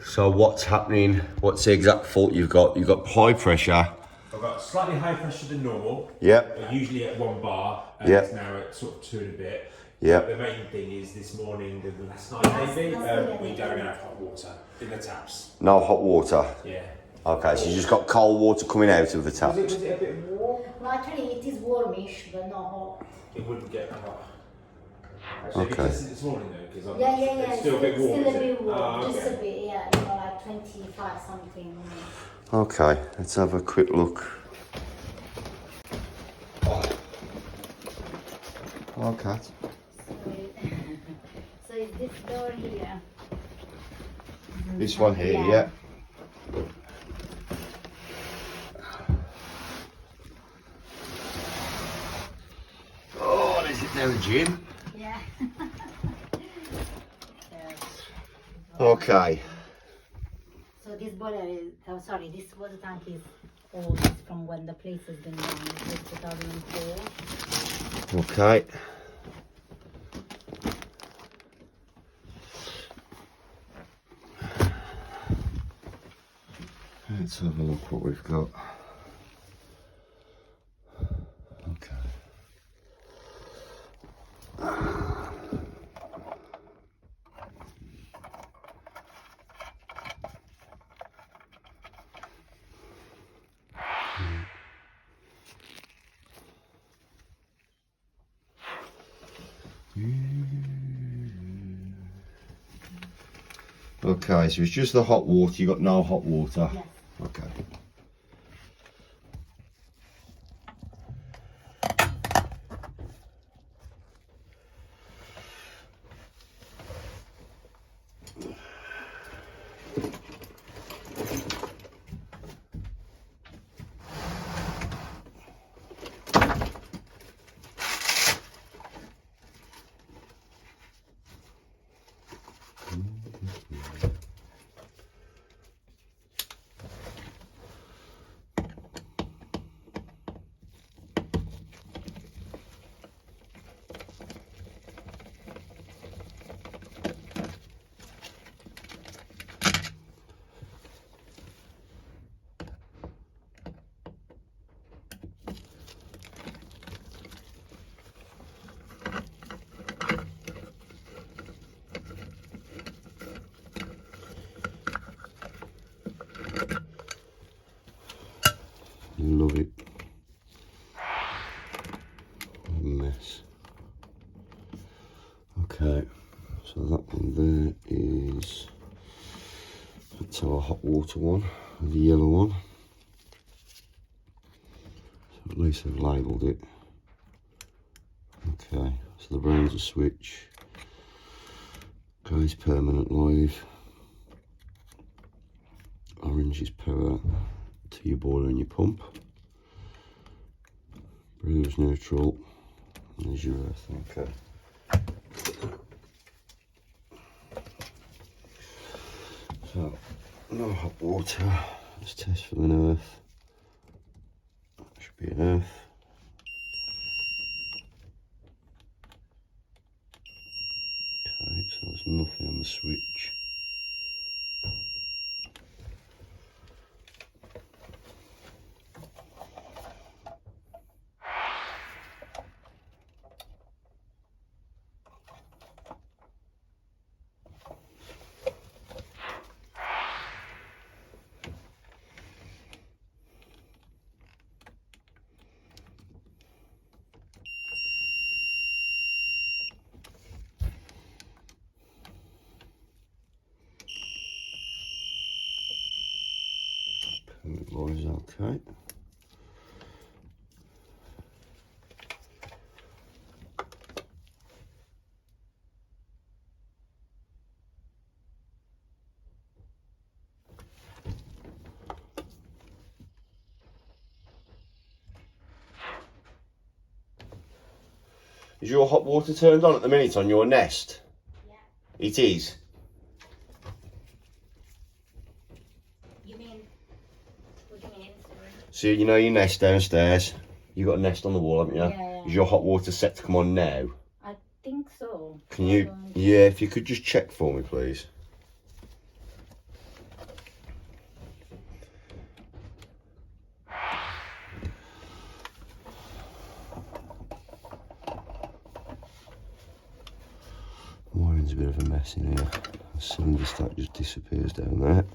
So what's happening? What's the exact fault you've got? You've got high pressure. I've got slightly higher pressure than normal. Yep. Usually at 1 bar, and Yep. it's now at sort of 2 and a bit. Yep. The main thing is this morning, the last night maybe, we don't have hot water in the taps. No hot water? Yeah. Okay, so you just got cold water coming out of the tap. Was it a bit warm? No, actually it is warmish, but not hot. It wouldn't get hot. Actually, Okay. okay. This morning though, because Yeah. it's still a bit warm. Still a bit warm, Oh, just okay. a bit, yeah, you know, like 25 something. Okay, let's have a quick look. Okay. So is this door here? This one here, Yeah. yeah. Oh, is it now, Jim? Yeah. Okay. So this boiler is, oh sorry, this water tank is old, it's from when the place has been done, it was 2004. Okay. Let's have a look what we've got. Okay. Okay, so it's just the hot water, you got no hot water? Yes. Okay. Love it. What a mess. Okay, so that one there is, that's our hot water one, the yellow one. So at least I've labelled it. Okay, so the brown's a switch, grey's permanent live, orange is power to your boiler and your pump, blue's neutral, and there's your earth. Okay. So, no hot water, let's test for an earth. That should be an earth. Okay, so there's nothing on the switch. Permit law is okay. Is your hot water turned on at the minute on your Nest? Yeah. It is. You mean, what do you mean? Sorry. So you know your Nest downstairs? You got a Nest on the wall, haven't you? Yeah. Is your hot water set to come on now? I think so. Can you? Yeah, if you could just check for me, please. Everything's a bit of a mess in here. The cylinder stack just disappears down there.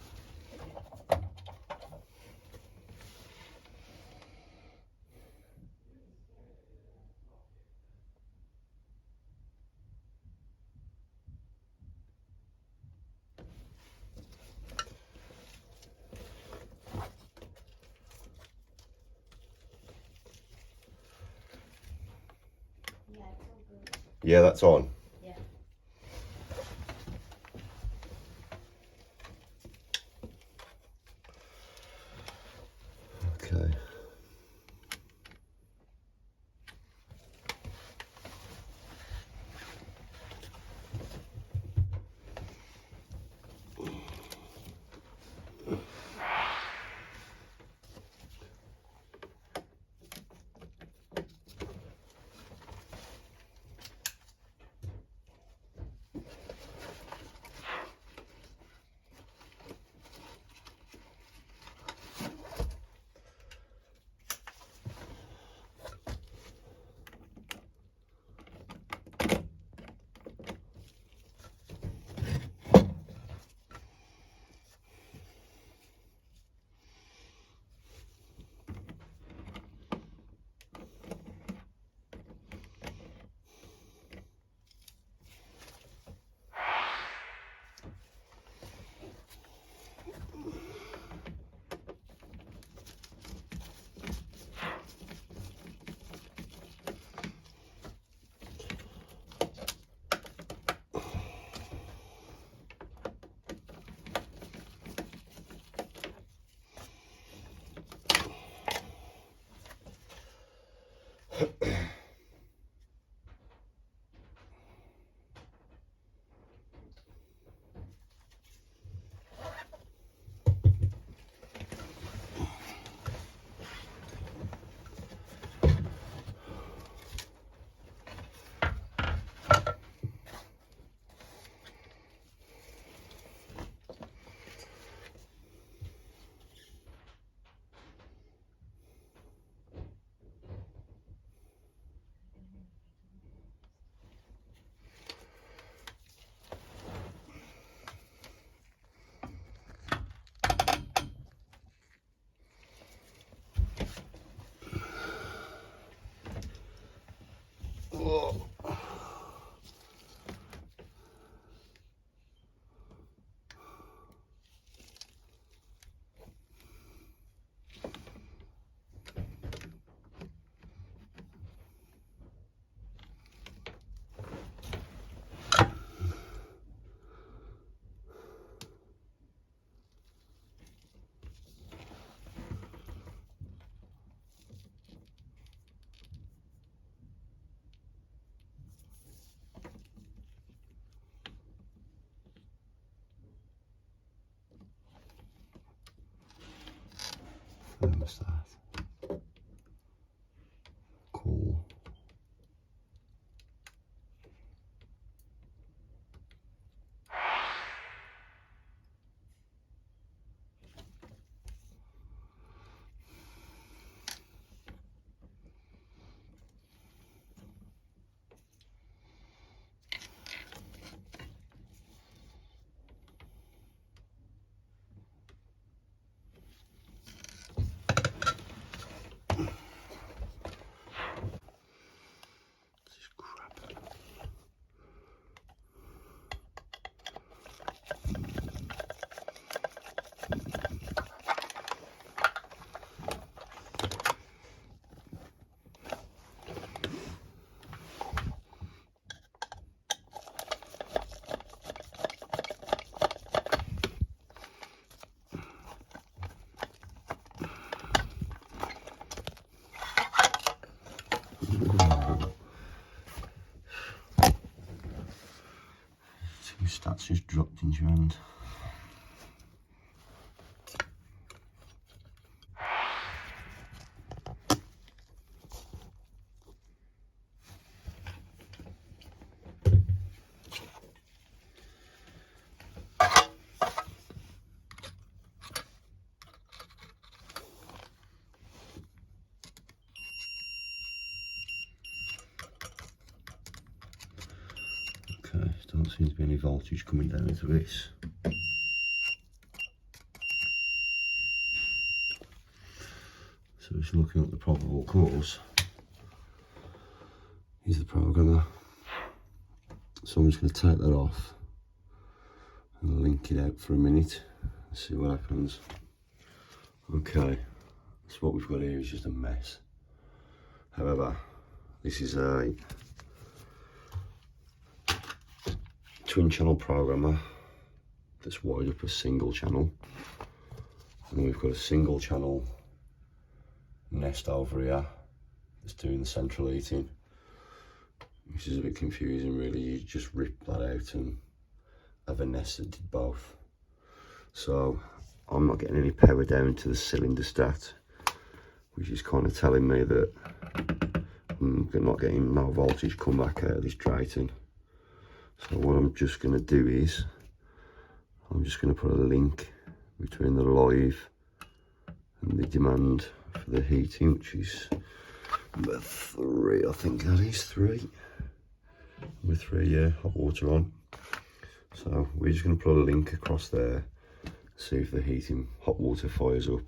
Yeah, that's on. Yeah. Okay. Whoa. Thermostat. Cool. Two stats just dropped into your hand. Okay, still Doesn't seem to be any voltage coming down into this. So just looking at the probable cause is the programmer. So I'm just going to take that off and link it out for a minute and see what happens. Okay, so what we've got here is just a mess. However, this is a twin channel programmer that's wired up a single channel, and then we've got a single channel nest over here that's doing the central heating, which is a bit confusing really. You just rip that out and have a nest that did both. So I'm not getting any power down to the cylinder stat, which is kind of telling me that I'm not getting no voltage come back out of this Drayton. So what I'm just going to do is, I'm just going to put a link between the live and the demand for the heating, which is number 3, I think that is 3. Number 3, yeah, hot water on. So we're just going to put a link across there, see if the heating hot water fires up.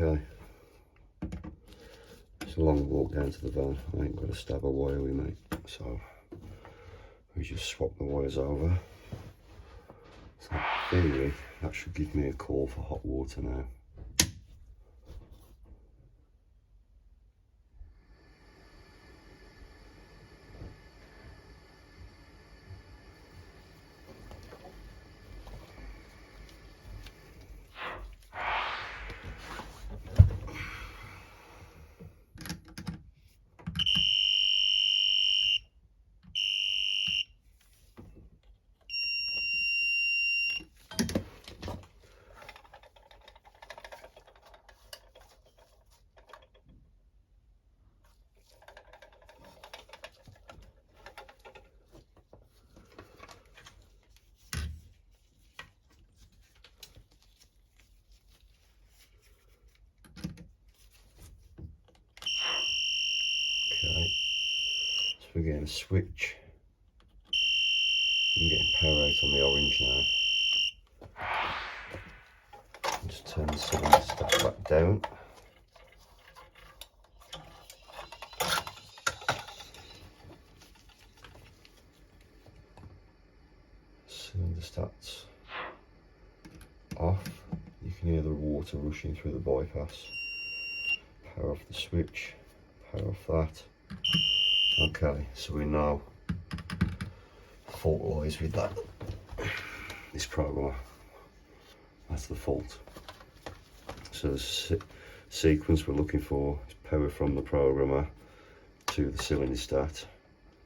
Okay, it's a long walk down to the van. I ain't got a stab of wire with me, so we just swap the wires over. So in theory, that should give me a call for hot water now. Okay, so we're getting a switch. I'm getting power out on the orange now. Just turn the cylinder stat back down. Cylinder stats off. You can hear the water rushing through the bypass. Power off the switch. Power off that. Okay, so we know the fault lies with that. This programmer. That's the fault. So the sequence we're looking for is power from the programmer to the cylinder stat,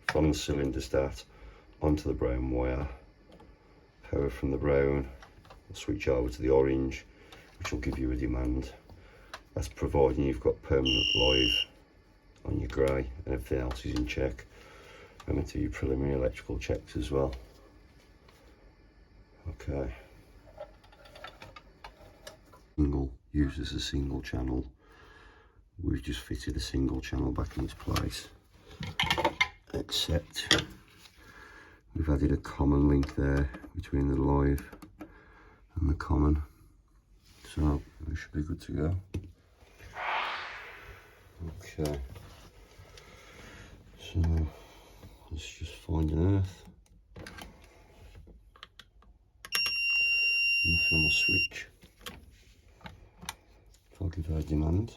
from the cylinder stat onto the brown wire, power from the brown, we'll switch over to the orange, which will give you a demand. That's providing you've got permanent live on your grey and everything else is in check. I'm going to do your preliminary electrical checks as well. Okay. Single uses a single channel. We've just fitted a single channel back in its place, except we've added a common link there between the live and the common, so we should be good to go. Okay, so let's just find an earth. Nothing on the switch. I'll give her a demand.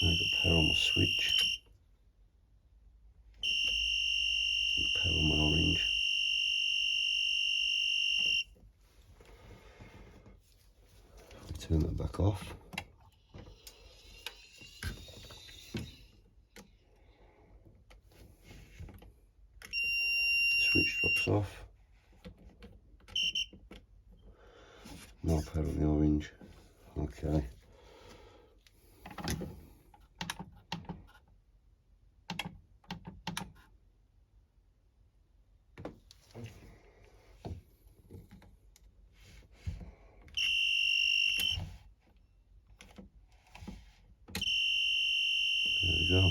Now I've got power on my switch. And power on my orange. turn that back off. Switch drops off. No power on the orange. Okay. There we go.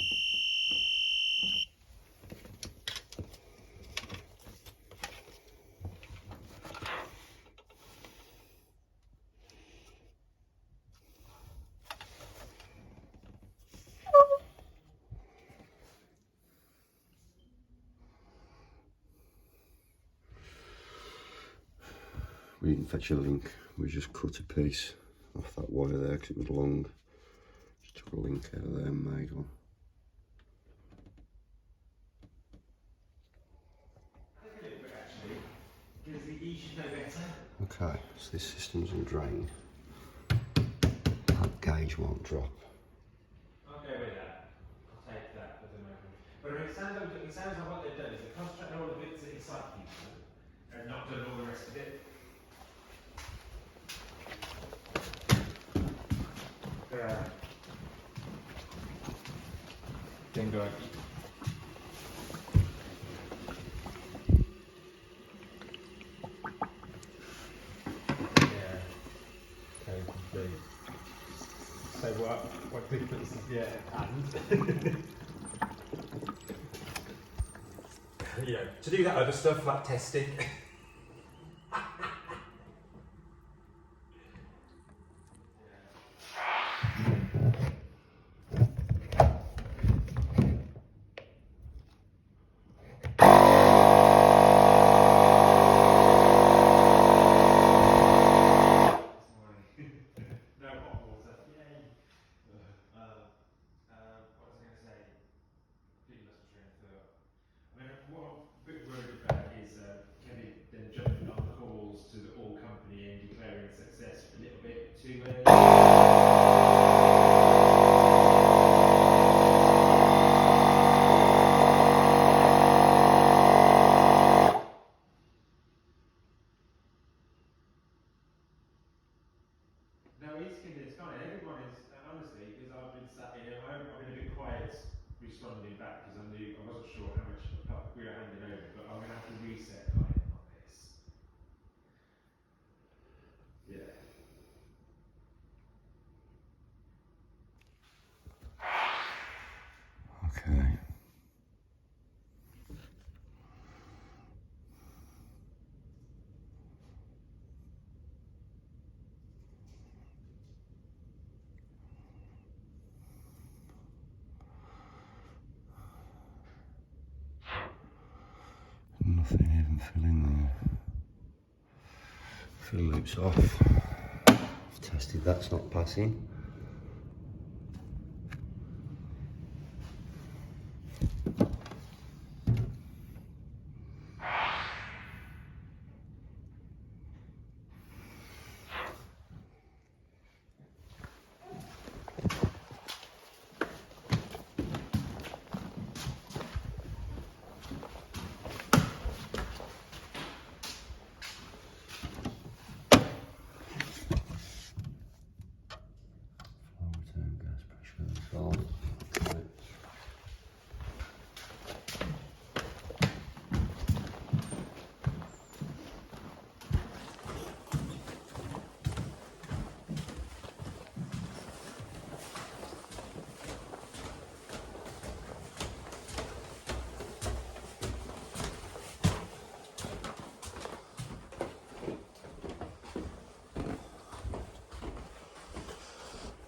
We didn't fetch a link, we just cut a piece off that wire there because it was long. Just took a link out of there and made one. Okay, so this system's on drain. That gauge won't drop. I'll go with that. I'll take that for the moment. But it sounds like what they've done is they've concentrated on all the bits that excite people and not done all the rest of it. Then go. So what difference is and you know, to do that other stuff like testing. Responding back because I wasn't sure how much we were handing over, but I'm going to have to reset on this. Yeah. Okay. Nothing even filling there. Fill loops off. I've tested that's not passing.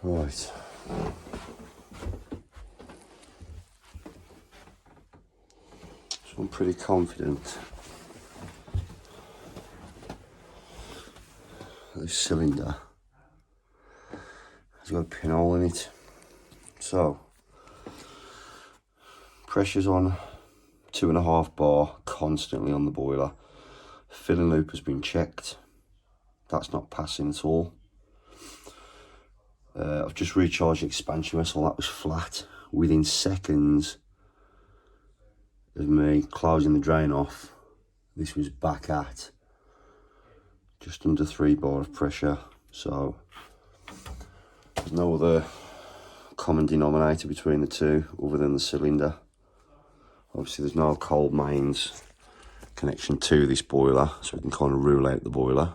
Right. So I'm pretty confident this cylinder has got a pinhole in it. So pressure's on 2.5 bar constantly on the boiler. Filling loop has been checked. That's not passing at all. I've just recharged the expansion vessel, that was flat. Within seconds of me closing the drain off, this was back at just under 3 bar of pressure. So there's no other common denominator between the two other than the cylinder. Obviously there's no cold mains connection to this boiler, so we can kind of rule out the boiler.